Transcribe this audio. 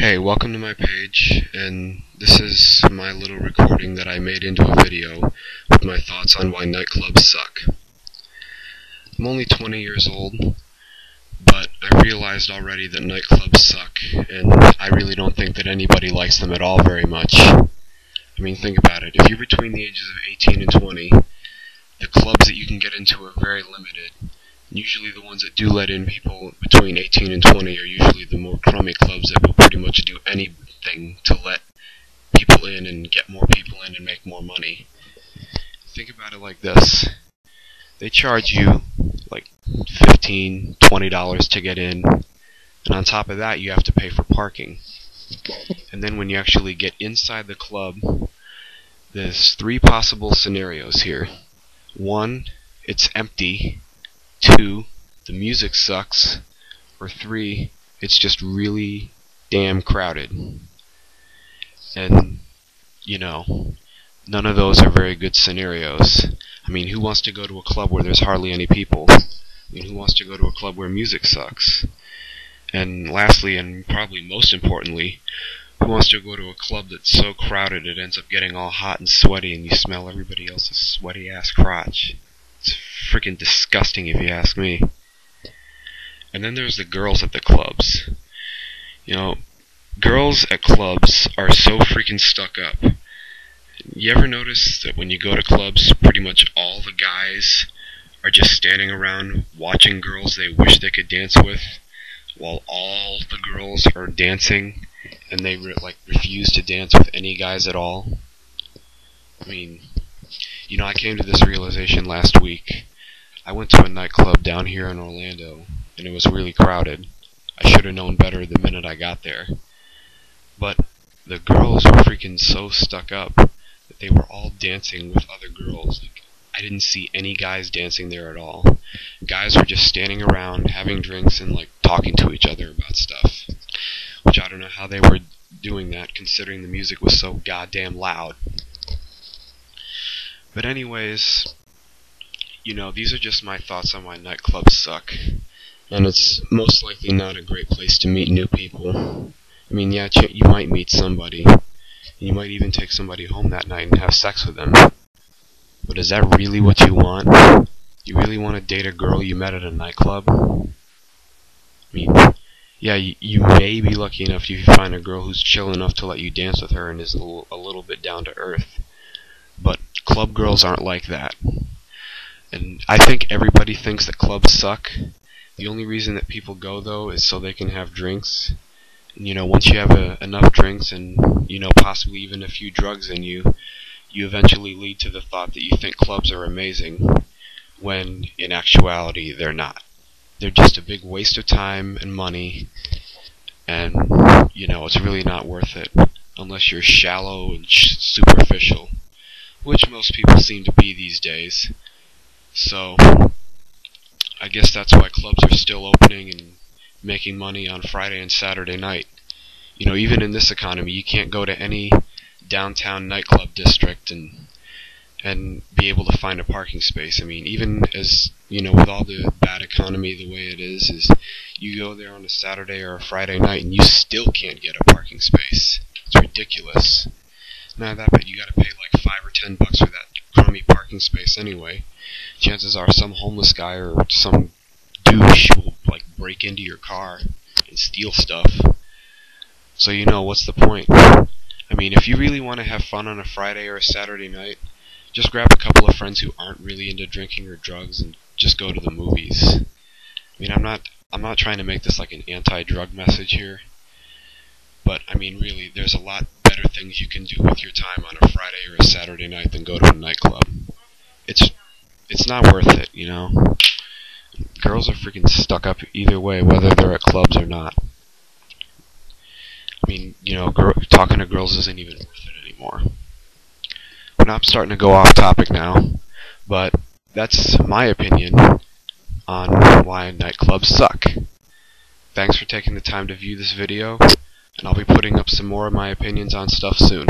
Hey, welcome to my page, and this is my little recording that I made into a video with my thoughts on why nightclubs suck. I'm only 20 years old, but I realized already that nightclubs suck, and I really don't think that anybody likes them at all very much. I mean, think about it. If you're between the ages of 18 and 20, the clubs that you can get into are very limited. Usually the ones that do let in people between 18 and 20 are usually the more crummy clubs that will pretty much do anything to let people in and get more people in and make more money. Think about it like this. They charge you like $15, $20 to get in, and on top of that you have to pay for parking. And then when you actually get inside the club, there's three possible scenarios here. One, it's empty. 2, the music sucks, or 3, it's just really damn crowded. And, you know, none of those are very good scenarios. I mean, who wants to go to a club where there's hardly any people? I mean, who wants to go to a club where music sucks? And lastly, and probably most importantly, who wants to go to a club that's so crowded it ends up getting all hot and sweaty and you smell everybody else's sweaty-ass crotch? It's freaking disgusting if you ask me. And then there's the girls at the clubs. You know, girls at clubs are so freaking stuck up. You ever notice that when you go to clubs, pretty much all the guys are just standing around watching girls they wish they could dance with, while all the girls are dancing and they refuse to dance with any guys at all? I mean, you know, I came to this realization last week. I went to a nightclub down here in Orlando, and it was really crowded. I should have known better the minute I got there. But the girls were freaking so stuck up that they were all dancing with other girls. Like, I didn't see any guys dancing there at all. Guys were just standing around, having drinks, and talking to each other about stuff. Which I don't know how they were doing that, considering the music was so goddamn loud. But anyways, you know, these are just my thoughts on why nightclubs suck. And it's most likely not a great place to meet new people. I mean, yeah, you might meet somebody. And you might even take somebody home that night and have sex with them. But is that really what you want? You really want to date a girl you met at a nightclub? I mean, yeah, you may be lucky enough if you find a girl who's chill enough to let you dance with her and is a little bit down to earth. But club girls aren't like that. And I think everybody thinks that clubs suck. The only reason that people go, though, is so they can have drinks. And, you know, once you have enough drinks and, you know, possibly even a few drugs in you, you eventually lead to the thought that you think clubs are amazing, when in actuality they're not. They're just a big waste of time and money, and, you know, it's really not worth it unless you're shallow and superficial, which most people seem to be these days. So, I guess that's why clubs are still opening and making money on Friday and Saturday night. You know, even in this economy, you can't go to any downtown nightclub district and be able to find a parking space. I mean, even as, you know, with all the bad economy the way it is you go there on a Saturday or a Friday night and you still can't get a parking space. It's ridiculous. Now that, but you gotta pay like $5 or $10 for that crummy parking space anyway. Chances are some homeless guy or some douche will break into your car and steal stuff. So, you know, what's the point? I mean, if you really want to have fun on a Friday or a Saturday night, just grab a couple of friends who aren't really into drinking or drugs and just go to the movies. I mean, I'm not trying to make this like an anti-drug message here, but I mean, really, there's a lot better things you can do with your time on a Friday or a Saturday night than go to a nightclub. It's not worth it, you know. Girls are freaking stuck up either way, whether they're at clubs or not. I mean, you know, talking to girls isn't even worth it anymore. But I'm starting to go off topic now, but that's my opinion on why nightclubs suck. Thanks for taking the time to view this video, and I'll be putting up some more of my opinions on stuff soon.